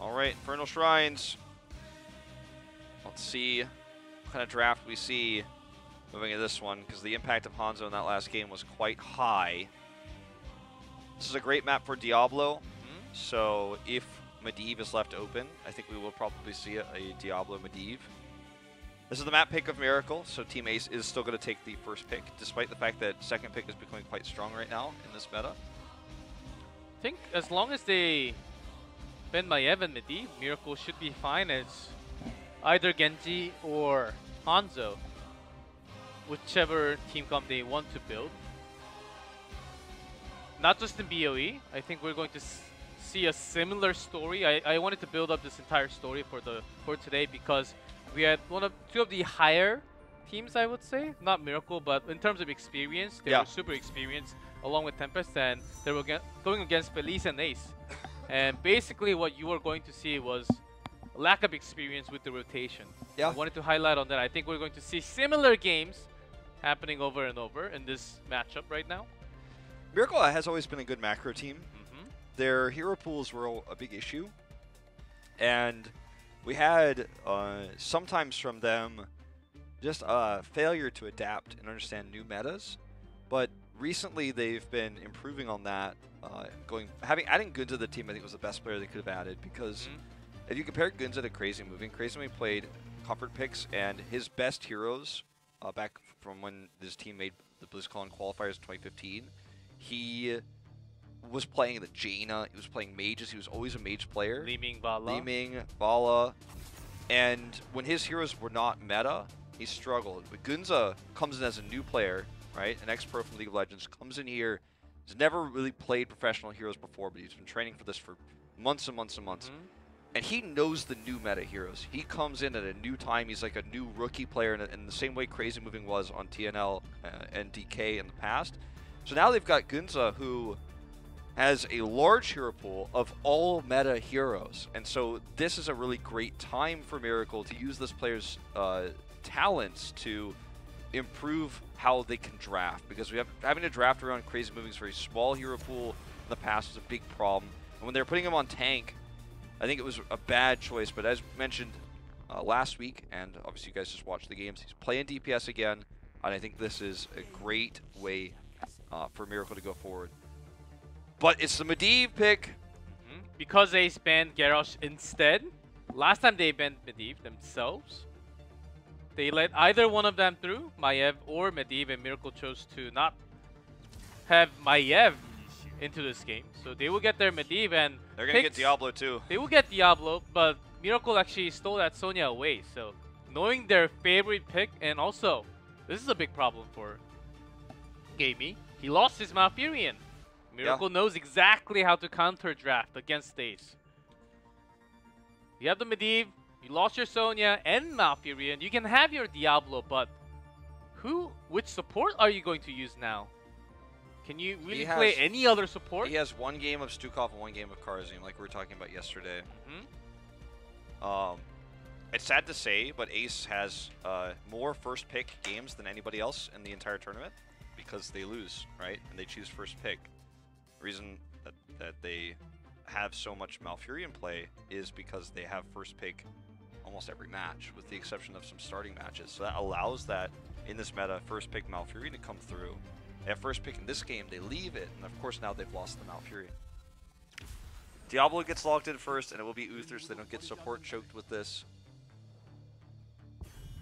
All right, Infernal Shrines. Let's see what kind of draft we see moving into this one, because the impact of Hanzo in that last game was quite high. This is a great map for Diablo, so if Medivh is left open, I think we will probably see a Diablo Medivh. This is the map pick of Miracle, so Team Ace is still going to take the first pick, despite the fact that second pick is becoming quite strong right now in this meta. I think as long as they ban Maiev and Medivh, Miracle should be fine as either Genji or Hanzo, whichever team comp they want to build. Not just in BOE, I think we're going to see a similar story. I wanted to build up this entire story for today because we had two of the higher teams, I would say. Not Miracle, but in terms of experience, they were super experienced along with Tempest, and they were going against Felice and Ace. And basically what you were going to see was lack of experience with the rotation. I wanted to highlight on that. I think we're going to see similar games happening over and over in this matchup right now. Miracle has always been a good macro team. Their hero pools were a big issue, and we had sometimes from them just a failure to adapt and understand new metas, but recently they've been improving on that. Adding Gunza to the team, I think was the best player they could have added, because if you compare Gunza to Crazy Moving played comfort picks, and his best heroes back from when this team made the BlizzCon qualifiers in 2015, he was playing the Jaina, he was playing mages, he was always a mage player. Li Ming, Vala. And when his heroes were not meta, he struggled. But Gunza comes in as a new player, right? An ex-pro from League of Legends, comes in here, he's never really played professional heroes before, but he's been training for this for months and months and months. And he knows the new meta heroes. He comes in at a new time, he's like a new rookie player in the same way Crazy Moving was on TNL and DK in the past. So now they've got Gunza, who has a large hero pool of all meta heroes. And so this is a really great time for Miracle to use this player's talents to improve how they can draft. Because having to draft around Crazy Moving's very small hero pool in the past was a big problem. And when they were putting him on tank, I think it was a bad choice. But as mentioned last week, and obviously you guys just watched the games, he's playing DPS again. And I think this is a great way for Miracle to go forward. But it's the Medivh pick. Because they banned Garrosh instead. Last time they banned Medivh themselves, they let either one of them through, Maiev or Medivh, and Miracle chose to not have Maiev into this game. So they will get their Medivh, and they're going to get Diablo too. They will get Diablo, but Miracle actually stole that Sonya away. So knowing their favorite pick, and also, this is a big problem for Gamey. He lost his Malfurion. Miracle knows exactly how to counter draft against Ace. You have the Medivh, you lost your Sonya and Malfurion. You can have your Diablo, but which support are you going to use now? Can you really play any other support? He has one game of Stukov and one game of Karazim, like we were talking about yesterday. It's sad to say, but Ace has more first pick games than anybody else in the entire tournament, because they lose, right? And they choose first pick. The reason that they have so much Malfurion play is because they have first pick almost every match, with the exception of some starting matches. So that allows that, in this meta, first pick Malfurion to come through. They have first pick in this game, they leave it, and of course now they've lost the Malfurion. Diablo gets locked in first, and it will be Uther, so they don't get support choked with this.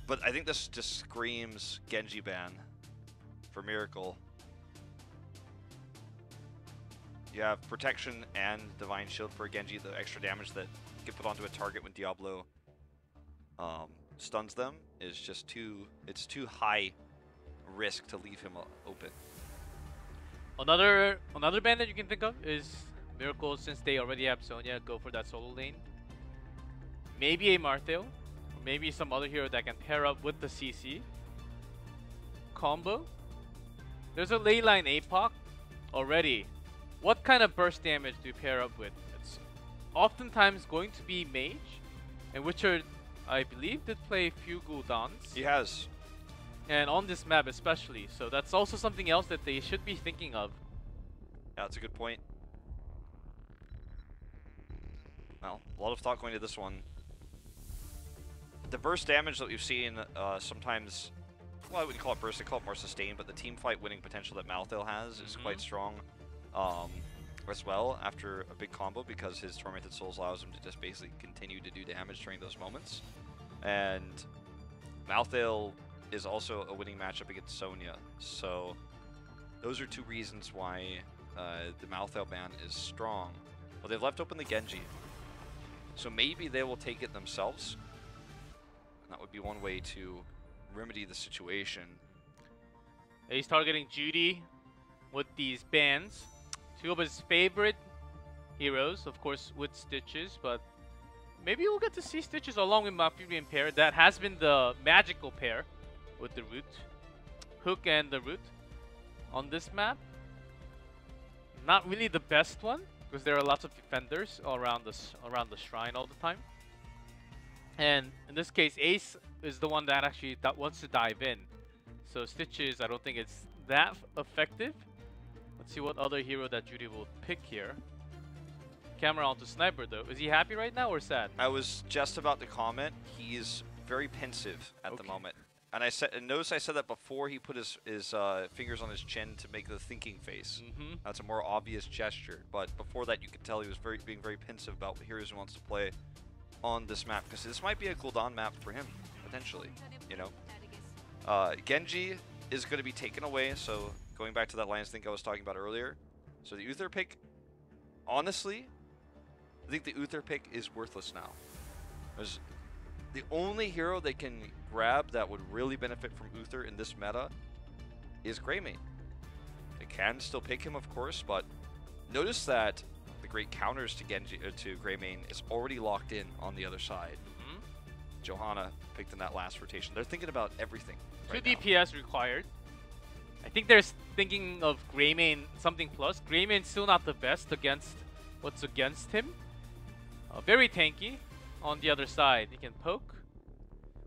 But I think this just screams Genji ban for Miracle. You have protection and Divine Shield for Genji, the extra damage that get put onto a target when Diablo stuns them is just too high risk to leave him open. Another ban that you can think of is Miracle, since they already have Sonya, go for that solo lane. Maybe a Marthel, or maybe some other hero that can pair up with the CC combo. There's a leyline APOC already. What kind of burst damage do you pair up with? It's oftentimes going to be Mage, and Witcher, I believe, did play few Gul'dans. He has. And on this map especially, so that's also something else that they should be thinking of. Yeah, that's a good point. Well, a lot of thought going to this one. The burst damage that we've seen sometimes, well, I wouldn't call it burst, I call it more sustained, but the team fight winning potential that Malthael has is quite strong as well after a big combo, because his Tormented Souls allows him to just basically continue to do damage during those moments. And Malthael is also a winning matchup against Sonya, so those are two reasons why the Malthael ban is strong. Well, they've left open the Genji, so maybe they will take it themselves. And that would be one way to remedy the situation. He's targeting Judy with these bans. Two of his favorite heroes, of course, with Stitches, but maybe we'll get to see Stitches along with Malfurion pair. That has been the magical pair with the Root. Hook and the Root on this map. Not really the best one, because there are lots of defenders around the shrine all the time. And in this case, Ace is the one that actually wants to dive in. So Stitches, I don't think it's that effective. Let's see what other hero that Judy will pick here. Camera onto Sniper though. Is he happy right now or sad? I was just about to comment. He's very pensive at the moment. And notice I said that before he put his fingers on his chin to make the thinking face. That's a more obvious gesture. But before that, you could tell he was being very pensive about what heroes he wants to play on this map, because this might be a Gul'dan map for him potentially. You know, Genji is going to be taken away. So going back to that Lions thing I was talking about earlier. So the Uther pick, honestly, I think the Uther pick is worthless now. There's the only hero they can grab that would really benefit from Uther in this meta is Greymane. They can still pick him, of course, but notice that the great counters to to Greymane is already locked in on the other side. Johanna picked in that last rotation. They're thinking about everything. 2 DPS required. I think they're thinking of Greymane something plus. Greymane's still not the best against what's against him. Very tanky on the other side. He can poke.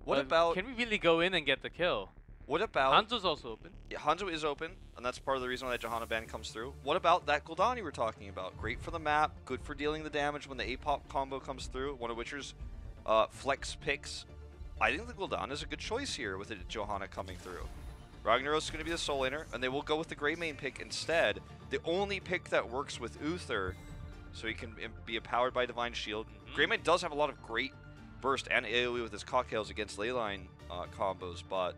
What about... Can we really go in and get the kill? What about... Hanzo's also open. Yeah, Hanzo is open, and that's part of the reason why that Johanna ban comes through. What about that Gul'dan you were talking about? Great for the map, good for dealing the damage when the A-pop combo comes through. One of Witcher's flex picks. I think the Gul'dan is a good choice here with Johanna coming through. Ragnaros is going to be the soul laner, and they will go with the Greymane pick instead. The only pick that works with Uther, so he can be empowered by Divine Shield. Greymane does have a lot of great burst and AoE with his cocktails against leyline combos, but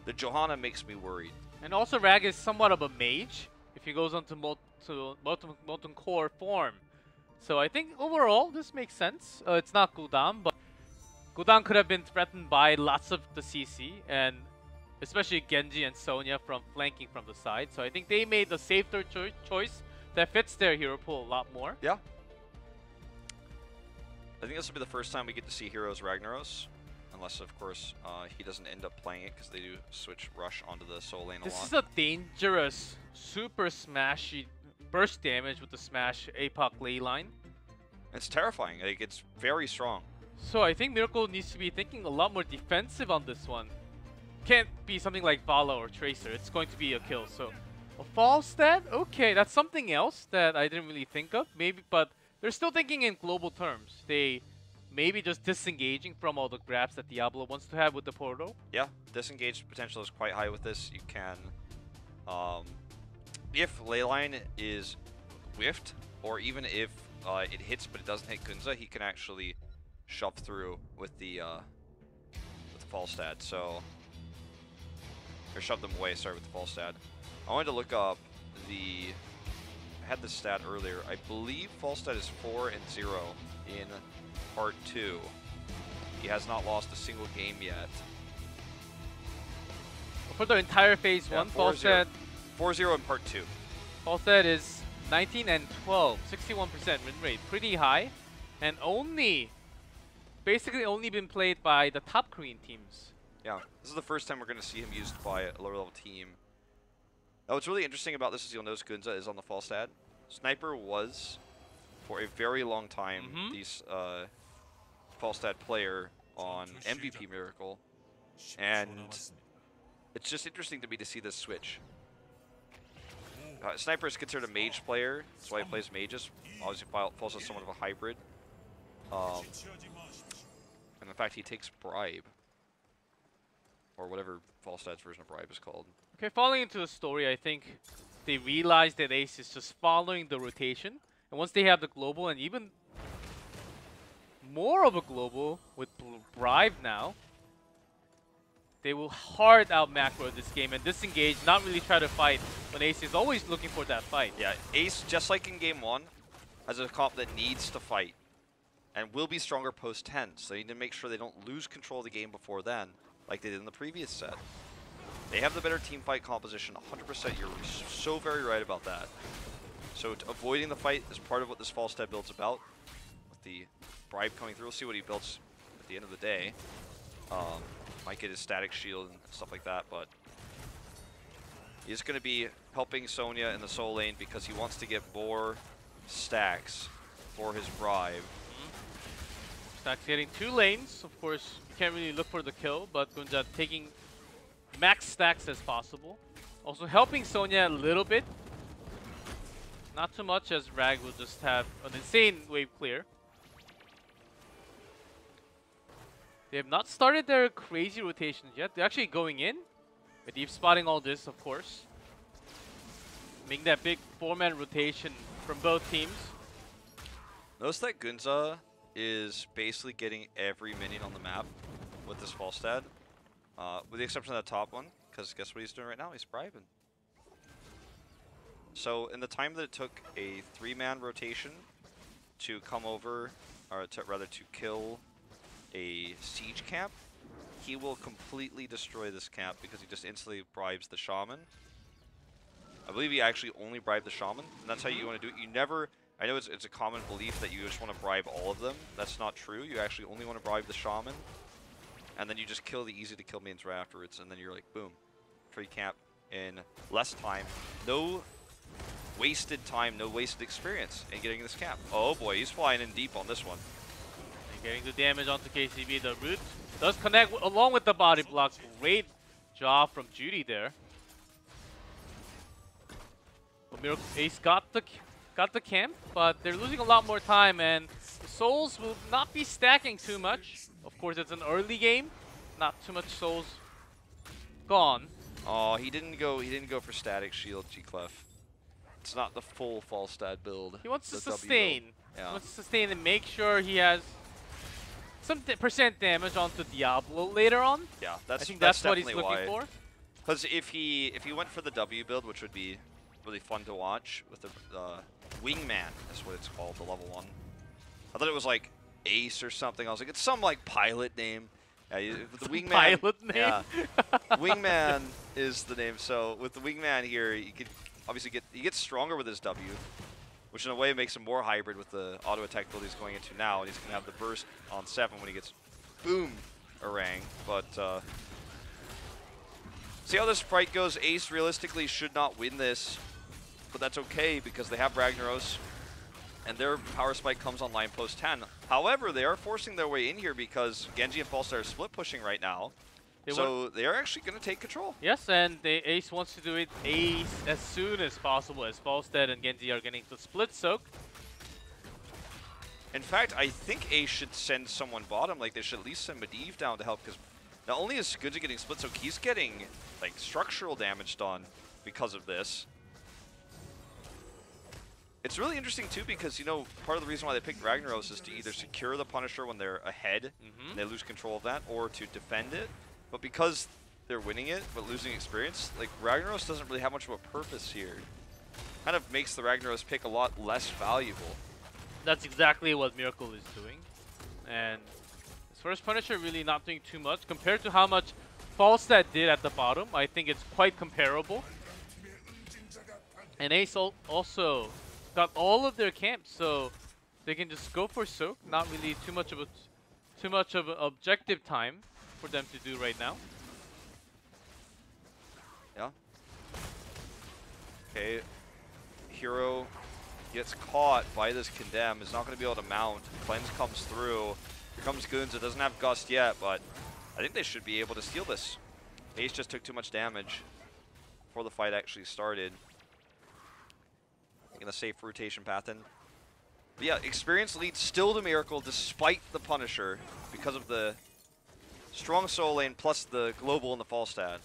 the Johanna makes me worried. And also Rag is somewhat of a mage if he goes onto Molten Core form. So I think overall this makes sense. It's not Gul'dan, but Gul'dan could have been threatened by lots of the CC, and especially Genji and Sonya from flanking from the side. So I think they made the safer choice that fits their hero pool a lot more. Yeah. I think this will be the first time we get to see Heroes Ragnaros. Unless, of course, he doesn't end up playing it, because they do switch Rush onto the soul lane a lot. This is a dangerous, super smashy burst damage with the smash APOC ley line. It's terrifying. Like, it's very strong. So I think Miracle needs to be thinking a lot more defensive on this one. Can't be something like Vala or Tracer. It's going to be a kill. So a fall stat? Okay, that's something else that I didn't really think of. Maybe, but they're still thinking in global terms. They maybe just disengaging from all the grabs that Diablo wants to have with the portal. Yeah, disengage potential is quite high with this. You can, if Leyline is whiffed, or even if it hits but it doesn't hit Gunza, he can actually shove through with the fall stat. So, or shove them away. Sorry, with the fall stat. I wanted to look up the. I had this stat earlier. I believe fall stat is 4-0 in Part 2. He has not lost a single game yet. For the entire phase 1, Falstad 4-0 in Part 2. Falstad is 19 and 12, 61% win rate, pretty high, and basically only been played by the top Korean teams. Yeah, this is the first time we're going to see him used by a lower level team. Now, what's really interesting about this is you'll notice Gunza is on the Falstad. Sniper was, for a very long time, the Falstad player on MVP Miracle, and it's just interesting to me to see this switch. Sniper is considered a mage player. That's why he plays mages. Obviously, falls as somewhat of a hybrid. And in fact, he takes bribe. Or whatever Falstad's version of bribe is called. Okay, falling into the story, I think they realize that Ace is just following the rotation. And once they have the global, and even more of a global with bribe now, they will hard out macro this game and disengage, not really try to fight when Ace is always looking for that fight. Yeah, Ace, just like in game 1, has a comp that needs to fight and will be stronger post 10. So they need to make sure they don't lose control of the game before then, like they did in the previous set. They have the better team fight composition, 100%. You're so very right about that. So avoiding the fight is part of what this Falstad build's about. With the bribe coming through, we'll see what he builds at the end of the day. Might get his static shield and stuff like that, but he's going to be helping Sonya in the soul lane because he wants to get more stacks for his bribe. Stacks getting 2 lanes. Of course, you can't really look for the kill, but Gunja taking max stacks as possible. Also helping Sonya a little bit. Not too much, as Rag will just have an insane wave clear. They have not started their crazy rotations yet. They're actually going in. With deep spotting all this, of course. Making that big 4-man rotation from both teams. Notice that Gunza is basically getting every minion on the map with this Falstad. With the exception of that top one, because guess what he's doing right now? He's bribing. So in the time that it took a 3-man rotation to come over, or rather to kill a siege camp, he will completely destroy this camp because he just instantly bribes the shaman. I believe he actually only bribed the shaman, and that's how you want to do it. You never, I know it's a common belief that you just want to bribe all of them. That's not true. You actually only want to bribe the shaman, and then you just kill the easy to kill minions right afterwards, and then you're like, boom, free camp in less time. No wasted time, no wasted experience in getting this camp. Oh boy, he's flying in deep on this one. Getting the damage onto KCB. The root does connect along with the body block. Great job from Judy there. But Miracle Ace got the camp, but they're losing a lot more time, and the souls will not be stacking too much. Of course, it's an early game. Not too much souls gone. Oh, he didn't go for static shield, G-Clef. It's not the full Falstad build. He wants to the W sustain. build. Yeah. He wants to sustain and make sure he has some percent damage onto Diablo later on. Yeah, I think that's what he's definitely looking for. Because if he went for the W build, which would be really fun to watch with the Wingman, is what it's called, the level 1. I thought it was like Ace or something. I was like, it's some like pilot name. Yeah, with the Wingman. Pilot name. Yeah, Wingman is the name. So with the Wingman here, you could obviously he gets stronger with his W, which in a way makes him more hybrid with the auto attack build he's going into now, and he's going to have the burst on 7 when he gets boom orang. But see how this fight goes. Ace realistically should not win this, but that's okay because they have Ragnaros, and their power spike comes online post 10. However, they are forcing their way in here because Genji and Falstad are split pushing right now. So they are actually going to take control. Yes, and the Ace wants to do it as soon as possible, as Falstad and Genji are getting the split soak. In fact, I think Ace should send someone bottom. Like, they should at least send Medivh down to help, because not only is Gunja getting split soak, he's getting like structural damage done because of this. It's really interesting too because, you know, part of the reason why they picked Ragnaros is to either secure the Punisher when they're ahead and they lose control of that, or to defend it. But because they're winning it but losing experience, like, Ragnaros doesn't really have much of a purpose here. Kind of makes the Ragnaros pick a lot less valuable. That's exactly what Miracle is doing. And as far as Punisher really not doing too much compared to how much Falstad did at the bottom, I think it's quite comparable. And Ace also got all of their camps, so they can just go for soak. Not really too much of an objective time for them to do right now. Yeah. Okay. Hero gets caught by this Condemn, is not going to be able to mount. Cleanse comes through. Here comes Goons. It doesn't have Gust yet, but I think they should be able to steal this. Ace just took too much damage before the fight actually started. taking a safe rotation path in. But yeah, experience leads still to Miracle despite the Punisher because of the strong solo lane plus the global and the Falstad.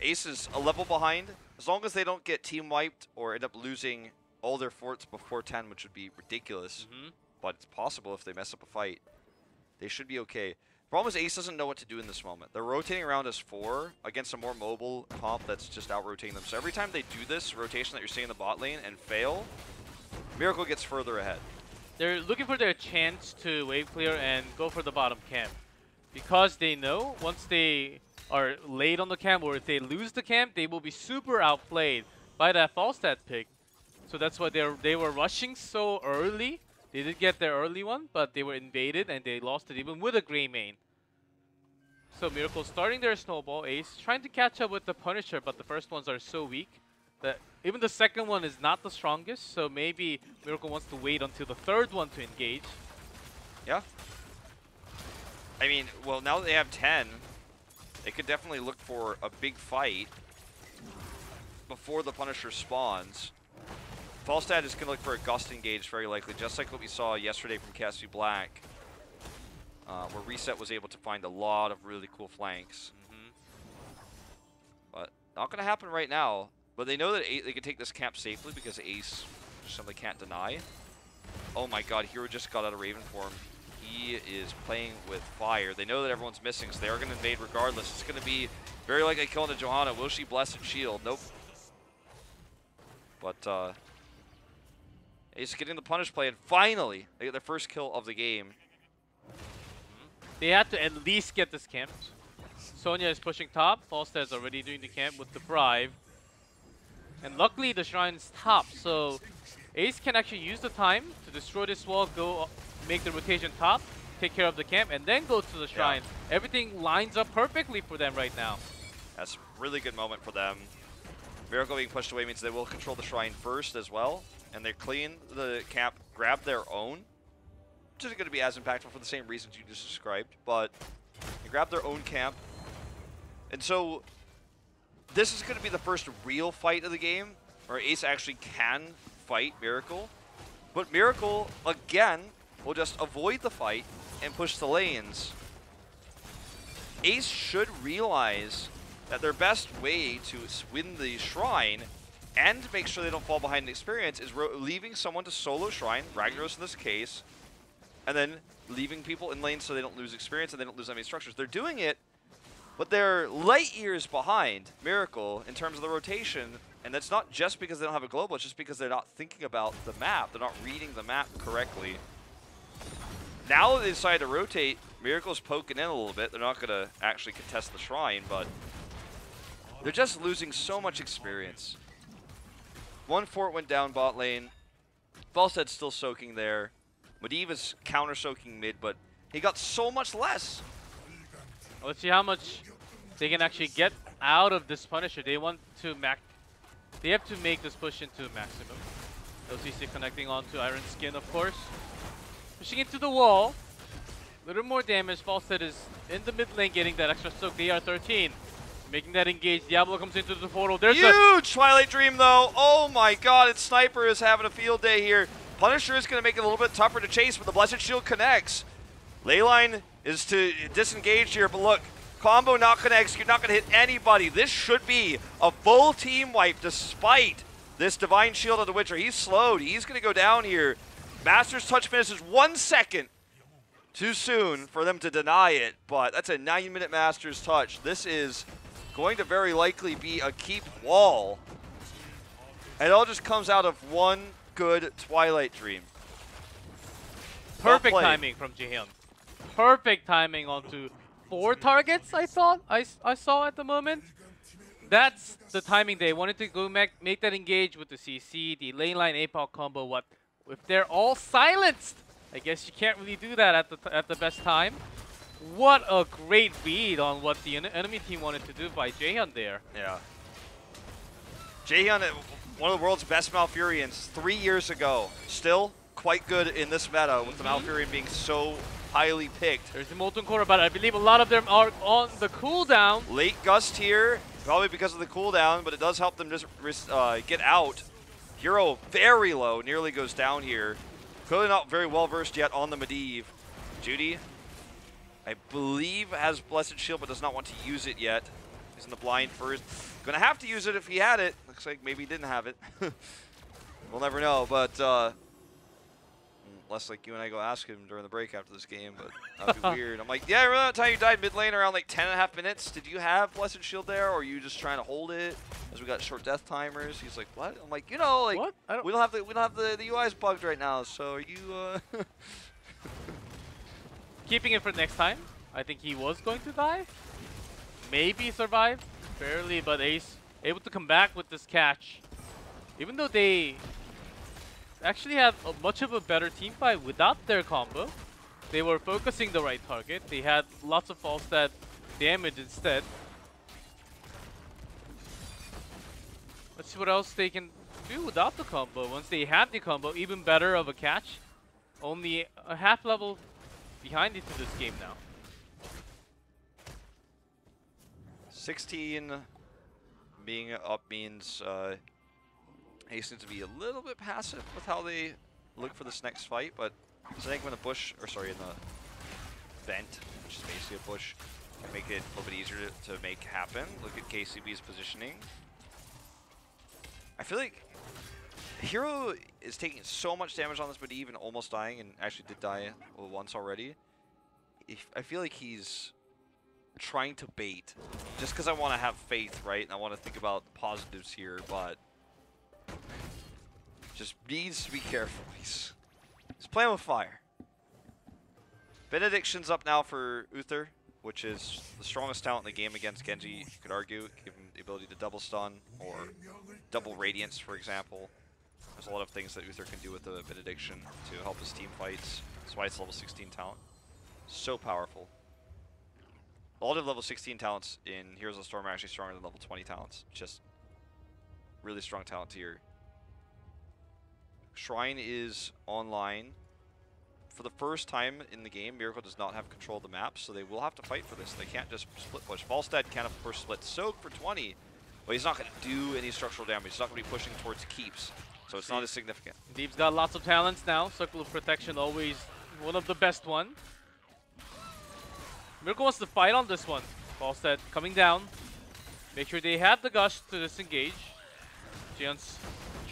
Ace is a level behind. As long as they don't get team wiped or end up losing all their forts before 10, which would be ridiculous, but it's possible if they mess up a fight, they should be okay. Problem is Ace doesn't know what to do in this moment. They're rotating around as 4 against a more mobile comp that's just out-rotating them. So every time they do this rotation that you're seeing in the bot lane and fail, Miracle gets further ahead. They're looking for their chance to wave clear and go for the bottom camp. Because they know once they are late on the camp, or if they lose the camp, they will be super outplayed by that Falstad pick. So that's why they were rushing so early. They did get their early one, but they were invaded and they lost it even with a Grey main. So Miracle starting their snowball, Ace trying to catch up with the Punisher, but the first ones are so weak that even the second one is not the strongest, so maybe Miracle wants to wait until the third one to engage. Yeah. I mean, well, now that they have 10, they could definitely look for a big fight before the Punisher spawns. Falstad is going to look for a Gust engage, very likely, just like what we saw yesterday from Cassie Black, where Reset was able to find a lot of really cool flanks. But not going to happen right now. But they know that they can take this camp safely because Ace simply can't deny. Oh my god, Hero just got out of Raven form. He is playing with fire. They know that everyone's missing, so they are going to invade regardless. It's going to be very likely killing a Johanna. Will she bless and shield? Nope. But Ace getting the punish play, and finally they get their first kill of the game. They had to at least get this camp. Sonya is pushing top. Falstad is already doing the camp with the Bribe. And luckily the Shrine's top, so Ace can actually use the time to destroy this wall, go make the rotation top, take care of the camp, and then go to the Shrine. Yeah. Everything lines up perfectly for them right now. That's a really good moment for them. Miracle being pushed away means they will control the Shrine first as well, and they clean the camp, grab their own, which isn't going to be as impactful for the same reasons you just described, but they grab their own camp. And so this is going to be the first real fight of the game where Ace actually can fight Miracle. But Miracle, again, will just avoid the fight and push the lanes. Ace should realize that their best way to win the Shrine and make sure they don't fall behind in experience is leaving someone to solo Shrine, Ragnaros in this case, and then leaving people in lane so they don't lose experience and they don't lose enemy structures. They're doing it, but they're light years behind Miracle in terms of the rotation, and that's not just because they don't have a global, it's just because they're not thinking about the map. They're not reading the map correctly. Now that they decide to rotate, Miracle's poking in a little bit. They're not going to actually contest the Shrine, but they're just losing so much experience. One fort went down bot lane. Falstad's still soaking there. Medivh is counter-soaking mid, but he got so much less. Let's see how much they can actually get out of this Punisher. They want to they have to make this push into maximum. LCC connecting onto Iron Skin, of course. Pushing into the wall. A little more damage. Falstad is in the mid lane getting that extra soak. They are 13. Making that engage. Diablo comes into the portal. There's huge Twilight Dream, though. Oh my god, its Sniper is having a field day here. Punisher is going to make it a little bit tougher to chase, but the Blessed Shield connects. Leyline is to disengage here, but look, combo not going to execute, not going to hit anybody. This should be a full team wipe despite this Divine Shield of the Witcher. He's slowed. He's going to go down here. Master's Touch finishes 1 second too soon for them to deny it, but that's a 9-minute Master's Touch. This is going to very likely be a keep wall. And it all just comes out of one good Twilight Dream. Perfect timing from Jaehyun. Perfect timing onto 4 targets, I thought I saw at the moment. That's the timing they wanted to go make that engage with the CC, the lane line APOC combo. What if they're all silenced? I guess you can't really do that at the best time. What a great read on what the enemy team wanted to do by Jaehyun there. Yeah. Jaehyun, one of the world's best Malfurions 3 years ago. Still quite good in this meta with the Malfurion being so highly picked. There's the Molten Core, but I believe a lot of them are on the cooldown. Late Gust here, probably because of the cooldown, but it does help them just get out. Hero very low, nearly goes down here. Clearly not very well versed yet on the Medivh. Judy, I believe, has Blessed Shield, but does not want to use it yet. He's in the blind first. Gonna have to use it if he had it. Looks like maybe he didn't have it. We'll never know, but unless like you and I go ask him during the break after this game, but that'd be weird. I'm like, yeah, remember that time you died mid lane around like 10.5 minutes? Did you have Blessed Shield there, or are you just trying to hold it? As we got short death timers. He's like, what? I'm like, you know, like What? we don't have the UIs bugged right now, so are you Keeping it for next time. I think he was going to die. Maybe survive. Barely, but Ace able to come back with this catch. Even though they actually have much of a better team fight without their combo. They were focusing the right target. They had lots of false stat damage instead. Let's see what else they can do without the combo. Once they have the combo, even better of a catch. Only a half level behind into this game now. 16 being up means Ace needs to be a little bit passive with how they look for this next fight, but I think when the bush, or sorry, in the vent, which is basically a bush, can make it a little bit easier to make happen. Look at KCB's positioning. I feel like Hero is taking so much damage on this, but even almost dying, and actually did die once already. I feel like he's trying to bait, just because I want to have faith, right? And I want to think about positives here, but just needs to be careful. He's playing with fire. Benediction's up now for Uther, which is the strongest talent in the game against Genji, you could argue. Give him the ability to double stun or double radiance, for example. There's a lot of things that Uther can do with the Benediction to help his team fights. That's why it's level 16 talent. So powerful. A lot of level 16 talents in Heroes of the Storm are actually stronger than level 20 talents. Just really strong talent tier. Shrine is online. For the first time in the game, Miracle does not have control of the map, so they will have to fight for this. They can't just split push. Falstad can, of course, split Soak for 20, but he's not going to do any structural damage. He's not going to be pushing towards keeps, so it's not as significant. Deep's got lots of talents now. Circle of Protection always one of the best one. Miracle wants to fight on this one. Falstad coming down. Make sure they have the gush to disengage. Jaehyun's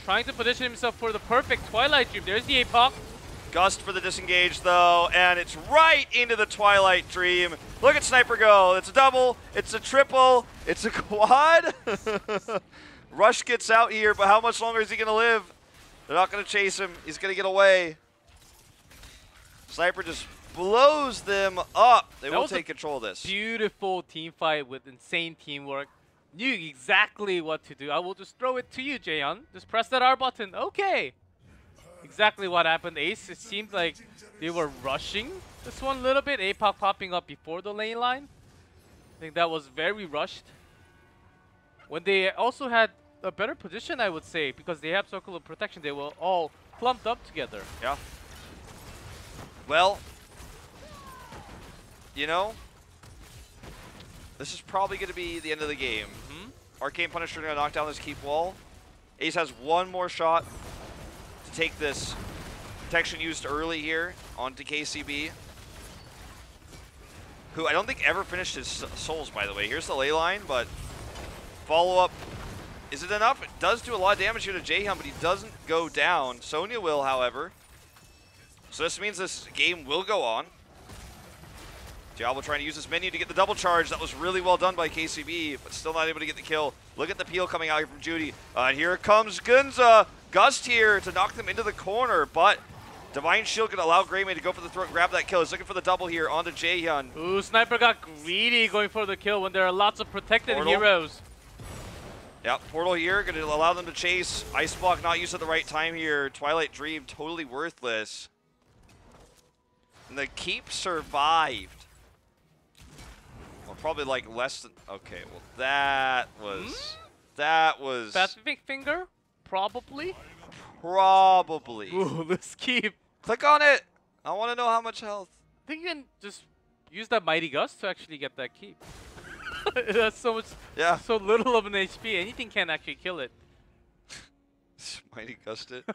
trying to position himself for the perfect Twilight Dream. There's the APOC. Gust for the disengage, though, and it's right into the Twilight Dream. Look at Sniper go. It's a double, it's a triple, it's a quad. Rush gets out here, but how much longer is he going to live? They're not going to chase him. He's going to get away. Sniper just blows them up. They will take control of this. Beautiful team fight with insane teamwork. Knew exactly what to do. I will just throw it to you, Jaehyun. Just press that R button. Okay. Exactly what happened, Ace. It seemed like they were rushing this one a little bit. APOC popping up before the lane line. I think that was very rushed. When they also had a better position, I would say, because they have Circle of Protection, they were all clumped up together. Yeah. Well, you know, this is probably going to be the end of the game. Arcane Punisher going to knock down this keep wall. Ace has one more shot to take this protection used early here onto KCB, who I don't think ever finished his souls, by the way. Here's the ley line, but follow-up. Is it enough? It does do a lot of damage here to Jaehyun, but he doesn't go down. Sonya will, however. So this means this game will go on. Diablo trying to use this menu to get the double charge. That was really well done by KCB, but still not able to get the kill. Look at the peel coming out here from Judy. And here comes Gunza. Gust here to knock them into the corner, but Divine Shield can allow Greymane to go for the throat and grab that kill. He's looking for the double here onto Jaehyun. Ooh, Sniper got greedy going for the kill when there are lots of protected heroes. Yep, Portal here, going to allow them to chase. Ice Block not used at the right time here. Twilight Dream totally worthless. And the keep survived. Well, probably like less than, okay, well that was. Fast finger? Probably. Probably. Ooh, let's keep. Click on it. I want to know how much health. I think you can just use that Mighty Gust to actually get that keep. That's so much, so little of an HP. Anything can actually kill it. Mighty Gust it.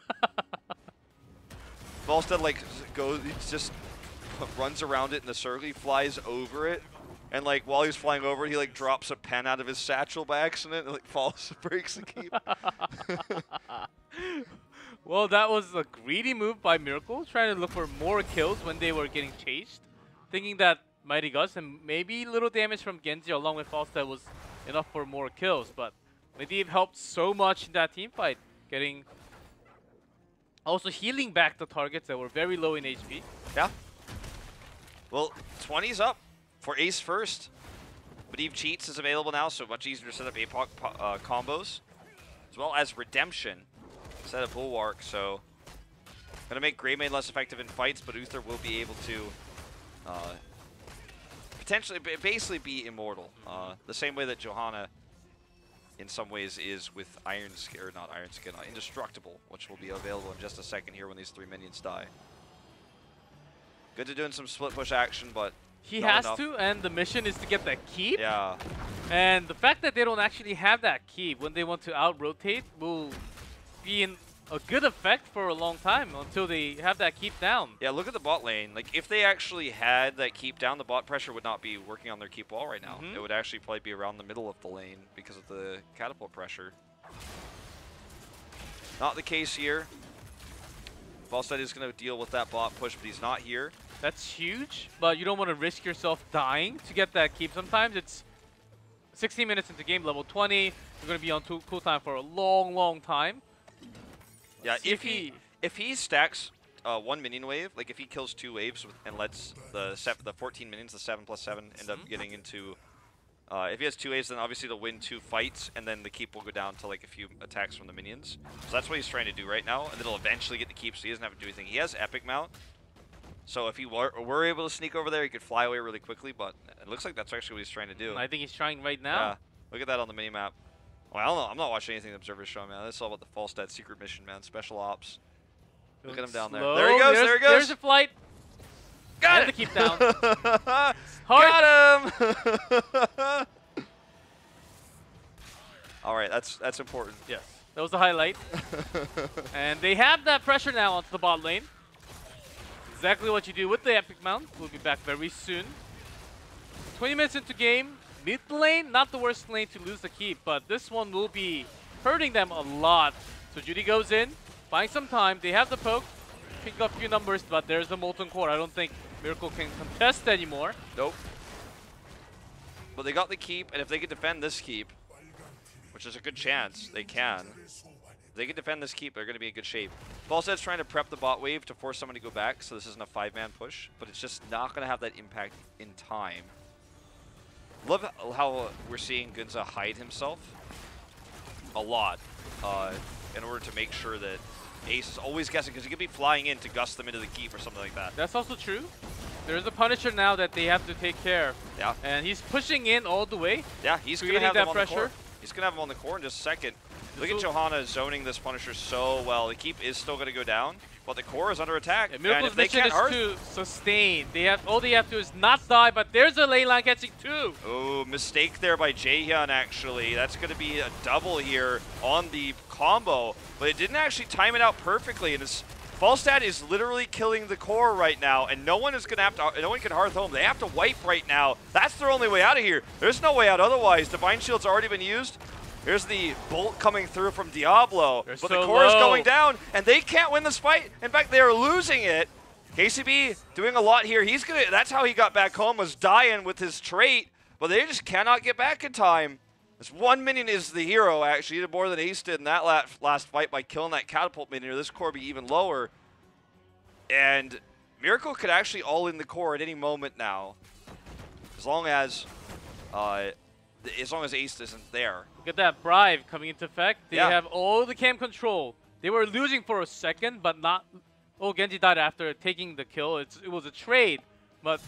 Volstead like goes, he just runs around it in the circle. He flies over it, and like while he's flying over it, he like drops a pen out of his satchel by accident and like falls, breaks the keep. Well, that was a greedy move by Miracle, trying to look for more kills when they were getting chased, thinking that Mighty Gust and maybe little damage from Genji along with Falstad was enough for more kills, but Medivh helped so much in that team fight, getting also healing back the targets that were very low in HP. Yeah. Well, 20's up for Ace first. Medivh Cheats is available now, so much easier to set up APOC combos, as well as Redemption. Set up Bulwark, so gonna make Greymane less effective in fights, but Uther will be able to potentially, basically be immortal. The same way that Johanna, in some ways, is with Iron Skin, or not Iron Skin, Indestructible, which will be available in just a second here when these 3 minions die. Good to doing some split push action, but he has to, and the mission is to get that keep. Yeah. And the fact that they don't actually have that keep when they want to out-rotate will be in a good effect for a long time until they have that keep down. Yeah, look at the bot lane. Like, if they actually had that keep down, the bot pressure would not be working on their keep wall right now. It would actually probably be around the middle of the lane because of the catapult pressure. Not the case here. Falstad is going to deal with that bot push, but he's not here. That's huge, but you don't want to risk yourself dying to get that keep. Sometimes it's 16 minutes into game, level 20. You're going to be on cooltime for a long, long time. Yeah, if he stacks 1 minion wave, like if he kills 2 waves and lets the 14 minions, the 7+7, end up getting into, if he has 2 waves, then obviously they'll win 2 fights, and then the keep will go down to like a few attacks from the minions. So that's what he's trying to do right now, and then he'll eventually get the keep, so he doesn't have to do anything. He has Epic Mount, so if he were able to sneak over there, he could fly away really quickly, but it looks like that's actually what he's trying to do. I think he's trying right now. Yeah, look at that on the minimap. Well, I don't know. I'm not watching anything the Observer's showing, man. That's all about the Falstad secret mission, man. Special ops. Look at him down there. There he goes. There he goes. There's a flight. Got it. To keep down. Got him. All right, that's important. Yes, that was the highlight. And they have that pressure now onto the bot lane. Exactly what you do with the Epic Mount. We'll be back very soon. 20 minutes into game. Mid lane, not the worst lane to lose the keep, but this one will be hurting them a lot. So Judy goes in, buying some time. They have the poke, pick up a few numbers, but there's the Molten Core. I don't think Miracle can contest anymore. Nope. But they got the keep, and if they can defend this keep, which is a good chance, they can. If they can defend this keep, they're going to be in good shape. Falstad's trying to prep the bot wave to force someone to go back, so this isn't a 5-man push, but it's just not going to have that impact in time. Love how we're seeing Gunza hide himself a lot in order to make sure that Ace is always guessing, because he could be flying in to gust them into the keep or something like that. That's also true. There's a Punisher now that they have to take care. Yeah. And he's pushing in all the way. Yeah, he's going to have them on pressure. the core. He's going to have him on the core in just a second. Look at Johanna zoning this Punisher so well. The keep is still going to go down, but the core is under attack. Yeah, Miracle's mission is to sustain. All they have to do is not die, but there's a lane line catching 2. Oh, mistake there by Jaehyun, actually. That's going to be a double here on the combo, but it didn't actually time it out perfectly. And Falstad is literally killing the core right now, and no one is going to have to. No one can hearth home. They have to wipe right now. That's their only way out of here. There's no way out otherwise. Divine Shield's already been used. Here's the bolt coming through from Diablo, but the core is going down, and they can't win this fight. In fact, they are losing it. KCB doing a lot here. That's how he got back home, was dying with his trait, but they just cannot get back in time. This 1 minion is the hero, actually. He did more than Ace did in that last fight by killing that catapult minion. This core be even lower. And Miracle could actually all in the core at any moment now, as long as Ace isn't there. Look at that bribe coming into effect. They Yeah. have all the cam control. They were losing for a second, but not. Oh, Genji died after taking the kill. It was a trade, but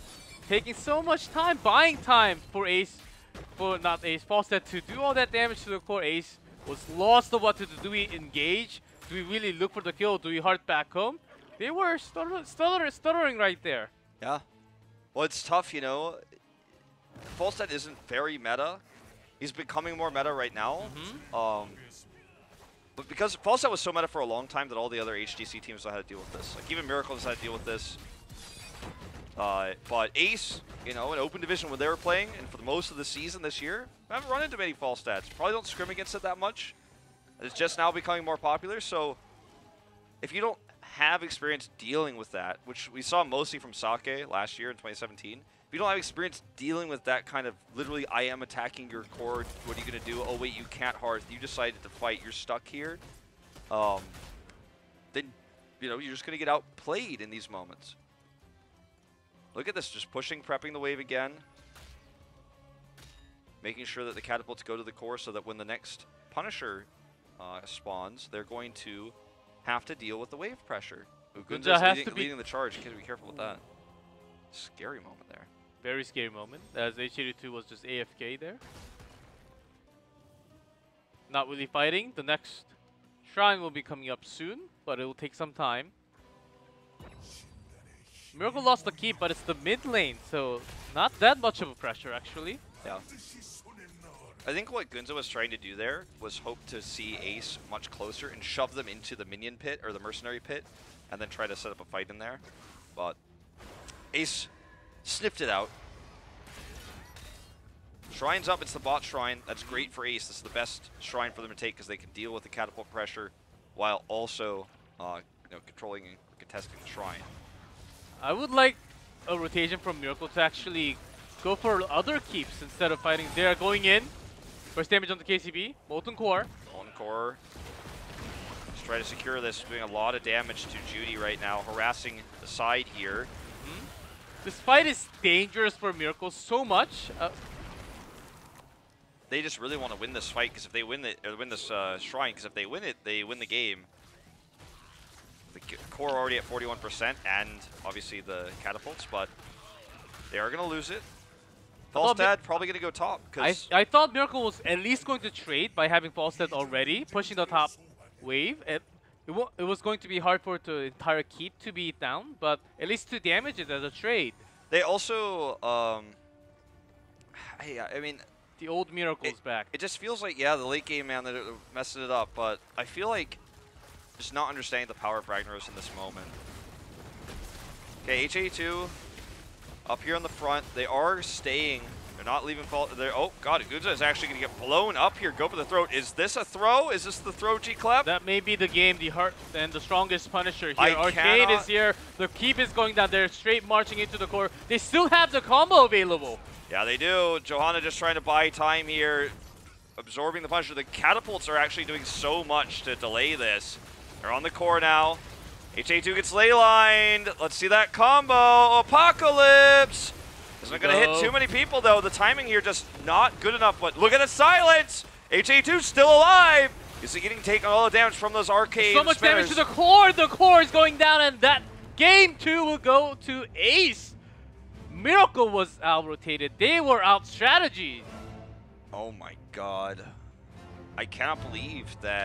taking so much time, buying time for Falstad to do all that damage to the core. Ace was lost of what to do. Do we engage? Do we really look for the kill? Do we heart back home? They were stuttering right there. Yeah. Well, it's tough, you know. Falstad isn't very meta. He's becoming more meta right now. But because Fallout was so meta for a long time that all the other HGC teams know how to deal with this. Like even Miracle knows how to deal with this. But Ace, you know, in open division when they were playing, and for the most of the season this year, I haven't run into many false stats. Probably don't scrim against it that much. It's just now becoming more popular. So if you don't have experience dealing with that, which we saw mostly from Sake last year in 2017, if you don't have experience dealing with that kind of literally, I am attacking your core, what are you going to do? Oh, wait, you can't hearth. You decided to fight. You're stuck here. Then, you know, you're just going to get outplayed in these moments. Look at this, just pushing, prepping the wave again. Making sure that the catapults go to the core so that when the next Punisher spawns, they're going to have to deal with the wave pressure. Gunza's leading the charge. You have to be careful with that. Scary moment there. Very scary moment, as H82 was just AFK there. Not really fighting. The next shrine will be coming up soon, but it will take some time. Miracle lost the keep, but it's the mid lane, so not that much of a pressure, actually. Yeah. I think what Gunza was trying to do there was hope to see Ace much closer and shove them into the minion pit, or the mercenary pit, and then try to set up a fight in there. But Ace sniffed it out. Shrine's up, it's the bot shrine. That's great for Ace. This is the best shrine for them to take because they can deal with the catapult pressure while also you know, controlling and contesting the shrine. I would like a rotation from Miracle to actually go for other keeps instead of fighting. They are going in. First damage on the KCB. Molten Core. Molten Core. Just try to secure this. Doing a lot of damage to Judy right now. Harassing the side here. This fight is dangerous for Miracle so much. They just really want to win this fight because if they win it, or win this shrine, because if they win it, they win the game. The core already at 41%, and obviously the catapults, but they are going to lose it. Falstad probably going to go top. I thought Miracle was at least going to trade by having Falstad already, pushing the top wave. It was going to be hard for the entire keep to be down, but at least to damage it as a trade. They also, I mean... The old Miracle's back. It just feels like, yeah, the late game, man, they're messing it up, but I feel like just not understanding the power of Ragnaros in this moment. Okay, HA2 up here on the front. They are staying. They're not leaving fault. Oh, God, Gunza is actually going to get blown up here. Go for the throat. Is this a throw? Is this the throw, G-Clep? That may be the game, the heart and the strongest Punisher here. Arcade is here. The keep is going down. They're straight marching into the core. They still have the combo available. Yeah, they do. Johanna just trying to buy time here, absorbing the Punisher. The catapults are actually doing so much to delay this. They're on the core now. HA2 gets ley lined. Let's see that combo. Apocalypse! Isn't going to hit too many people, though. The timing here just not good enough, but look at the silence! HA2 still alive! Is he taking all the damage from those arcade So much spinners? damage to the core! The core is going down, and that game 2 will go to Ace. Miracle was out-rotated. They were out-strategied. Oh my God. I cannot believe that